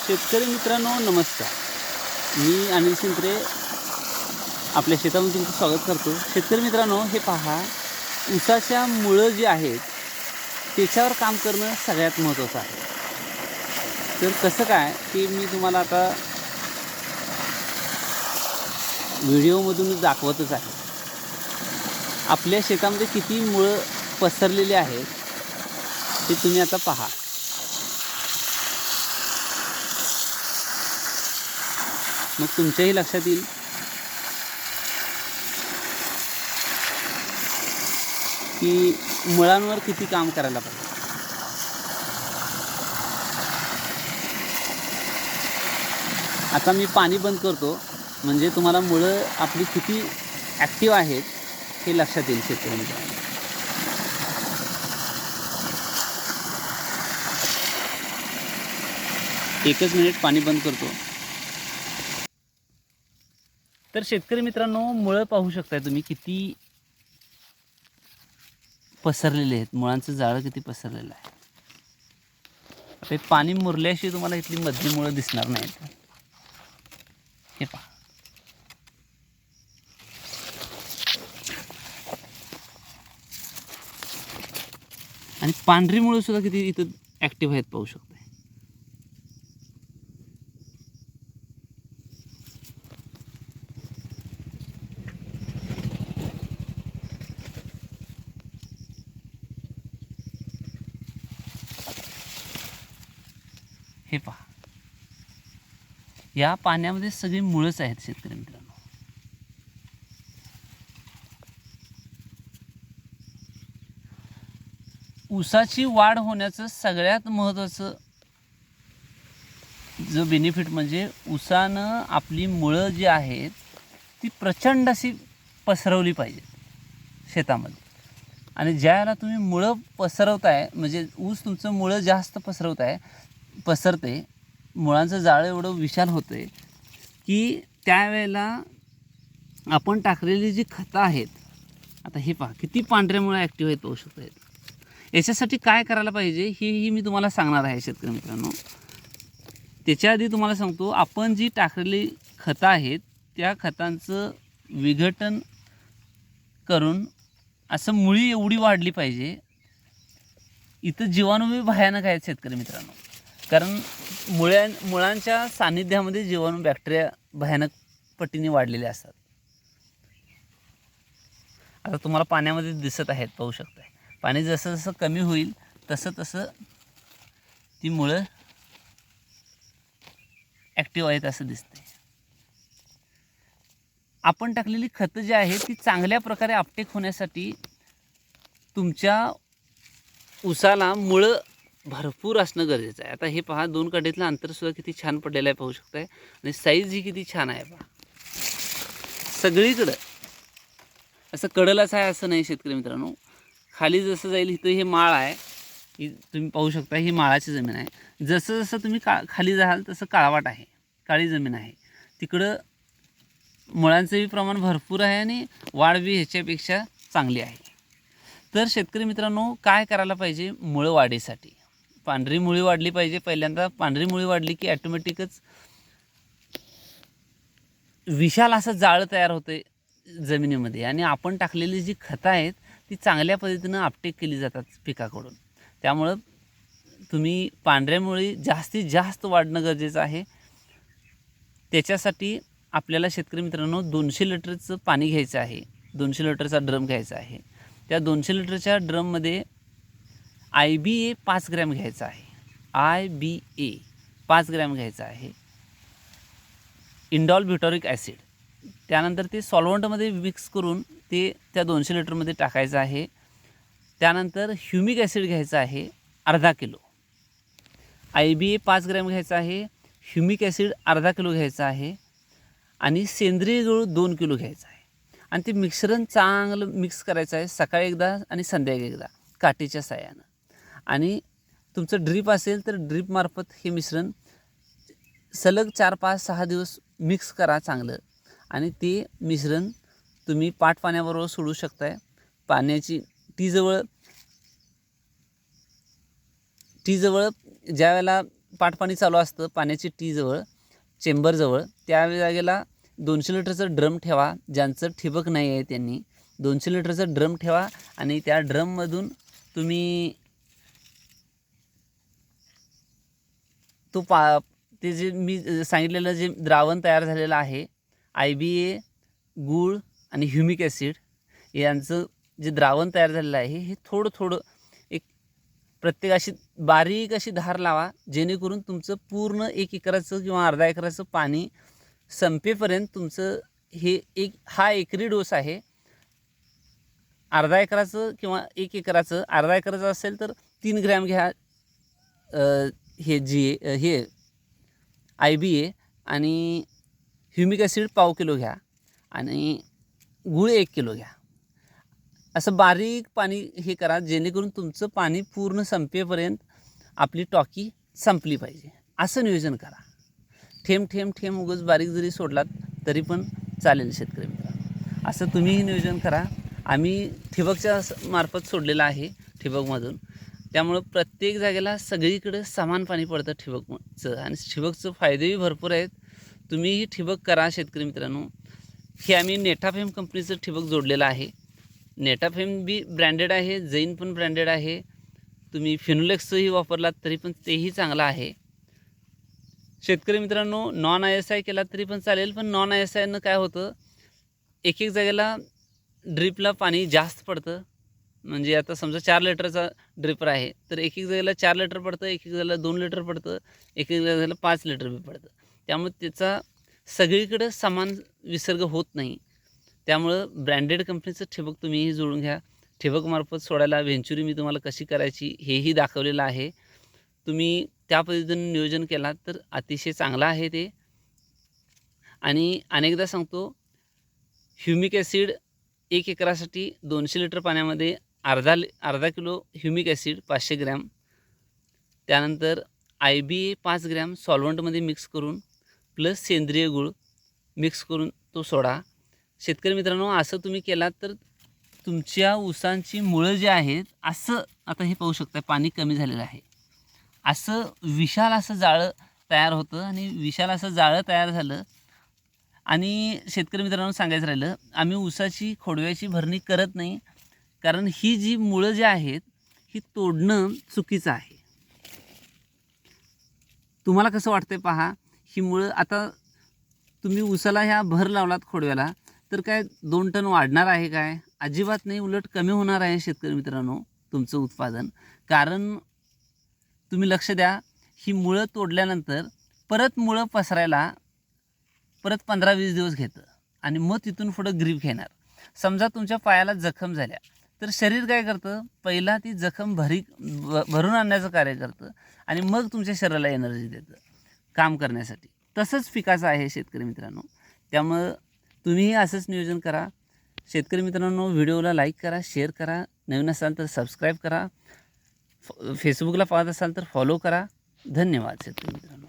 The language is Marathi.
शेतकरी मित्रांनो नमस्कार. मी अनिल शिंत्रे आपल्या शेतामध्ये तुमचं स्वागत करतो. शेतकरी मित्रांनो, हे पहा, ऊसाच्या मुळं जी आहेत त्याच्यावर काम करणं सगळ्यात महत्त्वाचं आहे. तर कसं काय की मी तुम्हाला आता व्हिडिओमधून दाखवतच आहे. आपल्या शेतामध्ये किती मुळं पसरलेली आहेत ते तुम्ही आता पहा. मग तुमच्याही लक्षात येईल की मुळांवर किती काम करायला पाहिजे. आता मी पाणी बंद करतो म्हणजे तुम्हाला मुळं आपली किती ॲक्टिव्ह आहेत हे लक्षात येईल शेतकरी मित्रांनो. एकच मिनिट पाणी बंद करतो. तर शेतकरी मित्रांनो, मुळं पाहू शकताय तुम्ही किती पसरलेले आहेत. मुळांचं जाळं किती पसरलेलं आहे. आता पाणी मुरल्याशिवाय तुम्हाला इथली मधली मुळं दिसणार नाहीत. हे पहा, आणि पांढरी मुळं सुद्धा किती इथं ॲक्टिव्ह आहेत पाहू शकताय. हे पहा, या पाण्यामध्ये सगळी मुळंच आहेत शेतकरी मित्रांनो. ऊसाची वाढ होण्याचं सगळ्यात महत्त्वाचं जो बेनिफिट म्हणजे ऊसानं आपली मुळं जी आहेत ती प्रचंड अशी पसरवली पाहिजेत शेतामध्ये. आणि ज्यावेळेला तुम्ही मुळं पसरवताय म्हणजे ऊस तुमचं मुळं जास्त पसरते, मुळांचं जाळं एवढं विशाल होतं आहे की त्यावेळेला आपण टाकलेली जी खतं आहेत, आता हे पहा किती पांढऱ्या मुळं ॲक्टिव्ह आहेत पाहू शकता. याच्यासाठी काय करायला पाहिजे ही मी तुम्हाला सांगणार आहे शेतकरी मित्रांनो. त्याच्या आधी तुम्हाला सांगतो, आपण जी टाकलेली खतं आहेत त्या खतांचं विघटन करून असं मुळी एवढी वाढली पाहिजे. इथं जीवाणू भयानक आहेत शेतकरी मित्रांनो, कारण मुळांच्या सान्निध्यामध्ये जीवाणू बॅक्टेरिया भयानक पटीने वाढलेले असतात. आता तुम्हाला पाण्यामध्ये दिसत आहेत पाहू शकताय. पाणी जसं जसं कमी होईल तसं तसं ती मुळं ॲक्टिव्ह आहेत असं दिसतंय. आपण टाकलेली खतं जी आहेत ती चांगल्या प्रकारे अपटेक होण्यासाठी तुमच्या ऊसाला मुळं भरपूर असणं गरजेचं आहे. आता हे पहा, 2 कडेतलं अंतरसुद्धा किती छान पडलेलं आहे पाहू शकताय. आणि साईज ही किती छान आहे पहा. सगळीकडं असं कडलाच आहे असं नाही शेतकरी मित्रांनो. खाली जसं जाईल इथं हे माळ आहे, ही तुम्ही पाहू शकता, ही माळाची जमीन आहे. जसं जसं तुम्ही खाली जाल तसं काळवाट आहे, काळी जमीन आहे. तिकडं मुळांचंही प्रमाण भरपूर आहे आणि वाढ बी ह्याच्यापेक्षा चांगली आहे. तर शेतकरी मित्रांनो, काय करायला पाहिजे मुळं वाढीसाठी? पांढरी मुळी वाढली पाहिजे. पहिल्यांदा पांढरी मुळी वाढली की ॲटोमॅटिकच विशाल असं जाळं तयार होतं जमिनीमध्ये, आणि आपण टाकलेली जी खतं आहेत ती चांगल्या पद्धतीनं अपटेक केली जातात पिकाकडून. त्यामुळं तुम्ही पांढऱ्या मुळी जास्तीत जास्त वाढणं गरजेचं आहे. त्याच्यासाठी आपल्याला शेतकरी मित्रांनो 200 लिटरचं पाणी घ्यायचं आहे. 200 लिटरचा ड्रम घ्यायचा आहे. त्या 200 लिटरच्या ड्रममध्ये IBA 5 ग्रॅम घ्यायचा आहे. IBA 5 ग्रॅम घ्यायचा आहे. इंडॉल ब्युटॉरिक ॲसिड, त्यानंतर ते सॉल्व्हंटमध्ये मिक्स करून ते त्या 200 लिटरमध्ये टाकायचं आहे. त्यानंतर ह्युमिक ॲसिड घ्यायचं आहे अर्धा किलो. IBA 5 ग्रॅम घ्यायचा आहे, ह्युमिक ॲसिड अर्धा किलो घ्यायचा आहे, आणि सेंद्रिय गूळ 2 किलो घ्यायचा आहे. आणि ते मिश्रण चांगलं मिक्स करायचं आहे, सकाळी एकदा आणि संध्याकाळी एकदा काठीच्या साहाय्यानं. आणि तुमचं ड्रीप असेल तर ड्रीपमार्फत हे मिश्रण सलग 4, 5, 6 दिवस मिक्स करा चांगलं. आणि ते मिश्रण तुम्ही पाण्याबरोबर सोडू शकताय. पाण्याची टीजवळ ज्या वेळेला पाटपाणी चालू असतं पाण्याची टीजवळ चेंबरजवळ, त्या जागेला 200 लिटरचं ड्रम ठेवा. ज्यांचं ठिबक नाही आहे त्यांनी 200 लिटरचं ड्रम ठेवा आणि त्या ड्रममधून तुम्ही ते जे मी सांगितलेलं जे द्रावण तयार झालेलं आहे, IBA, गूळ आणि ह्युमिक ॲसिड यांचं जे द्रावण तयार झालेलं आहे, हे थोडं थोडं एक प्रत्येकाशी बारीक अशी धार लावा, जेणेकरून तुमचं पूर्ण 1 एकराचं किंवा अर्धा एकराचं पाणी संपेपर्यंत तुमचं हे हा एकरी डोस आहे. अर्धा एकराचं किंवा 1 एकराचं, अर्धा एकराचं असेल तर 3 ग्रॅम घ्या हे IBA आणि ह्युमिक ॲसिड पाव किलो घ्या आणि गूळ 1 किलो घ्या. असं बारीक पाणी हे करा, जेणेकरून तुमचं पाणी पूर्ण संपेपर्यंत आपली टॉकी संपली पाहिजे. असं नियोजन करा. थेंब थेंब थेंब उगाच बारीक जरी सोडलात तरी पण चालेल शेतकरी मित्रांनो. असं तुम्हीही नियोजन करा. आम्ही ठिबकच्या मार्फत सोडलेलं आहे ठिबकमधून, त्यामुळं प्रत्येक जागेला सगळीकडे समान पाणी पडतं ठिबकचं आणि ठिबकचं फायदेही भरपूर आहेत. तुम्हीही ठिबक करा शेतकरी मित्रांनो. हे आम्ही नेटाफेम कंपनीचं ठिबक जोडलेलं आहे. नेटाफेम बी ब्रँडेड आहे, जैन पण ब्रँडेड आहे. तुम्ही फिनोलेक्सही वापरलात तरी पण तेही चांगलं आहे. शेतकरी मित्रांनो, नॉन ISI केला तरी पण चालेल, पण नॉन ISIनं काय होतं, एक जागेला ड्रिपला पाणी जास्त पडतं. म्हणजे आता समजा 4 लिटरचा ड्रिपर आहे तर एक जागेला 4 लिटर पडतं, एक जागेला 2 लिटर पडतं, एक जागेला 5 लिटर बी पडतं. त्यामुळे त्याचा सगळीकडे समान विसर्ग होत नाही. त्यामुळं ब्रँडेड कंपनीचं ठिबक तुम्हीही जोडून घ्या. ठिबकमार्फत सोडायला व्हेंचुरी मी तुम्हाला कशी करायची हेही दाखवलेलं आहे. तुम्ही त्या पद्धतीने नियोजन केलात तर अतिशय चांगलं आहे ते. आणि अनेकदा सांगतो, ह्युमिक ॲसिड 1 एकरासाठी 200 लिटर पाण्यामध्ये अर्धा किलो ह्युमिक ॲसिड 500 ग्रॅम, त्यानंतर IBA 5 ग्रॅम सॉल्व्हंटमध्ये मिक्स करून प्लस सेंद्रिय गूळ मिक्स करून तो सोडा. शेतकरी मित्रांनो, असं तुम्ही केलात तर तुमच्या ऊसांची मुळं जी आहेत, असं आता हे पाहू शकता पाणी कमी झालेलं आहे, असं विशाल असं जाळं तयार होतं. आणि विशाल असं जाळं तयार झालं. आणि शेतकरी मित्रांनो सांगायचं राहिलं, आम्ही ऊसाची खोडव्याची भरणी करत नाही, कारण ही जी मुळं जी आहेत ही तोडणं चुकीचं आहे. तुम्हाला कसं वाटतंय पहा, ही मुळं आता तुम्ही ऊसाला ह्या भर लावलात खोडव्याला तर काय 2 टन वाढणार आहे काय? अजिबात नाही, उलट कमी होणार आहे शेतकरी मित्रांनो तुमचं उत्पादन. कारण तुम्ही लक्ष द्या, ही मुळं तोडल्यानंतर परत मुळं पसरायला परत 15-20 दिवस घेतं आणि मग तिथून पुढं ग्रीप घेणार. समजा तुमच्या पायाला जखम झाल्या तर शरीर काय करतं, पहिला ती जखम भरून आणण्याचं कार्य करतं आणि मग तुमच्या शरीराला एनर्जी देतं काम करण्यासाठी. तसंच पिकाचं आहे शेतकरी मित्रांनो. त्यामुळं तुम्हीही असंच नियोजन करा. शेतकरी मित्रांनो, व्हिडिओला लाईक करा, शेअर करा, नवीन असाल तर सबस्क्राईब करा, फेसबुकला पाहत असाल तर फॉलो करा. धन्यवाद शेतकरी मित्रांनो.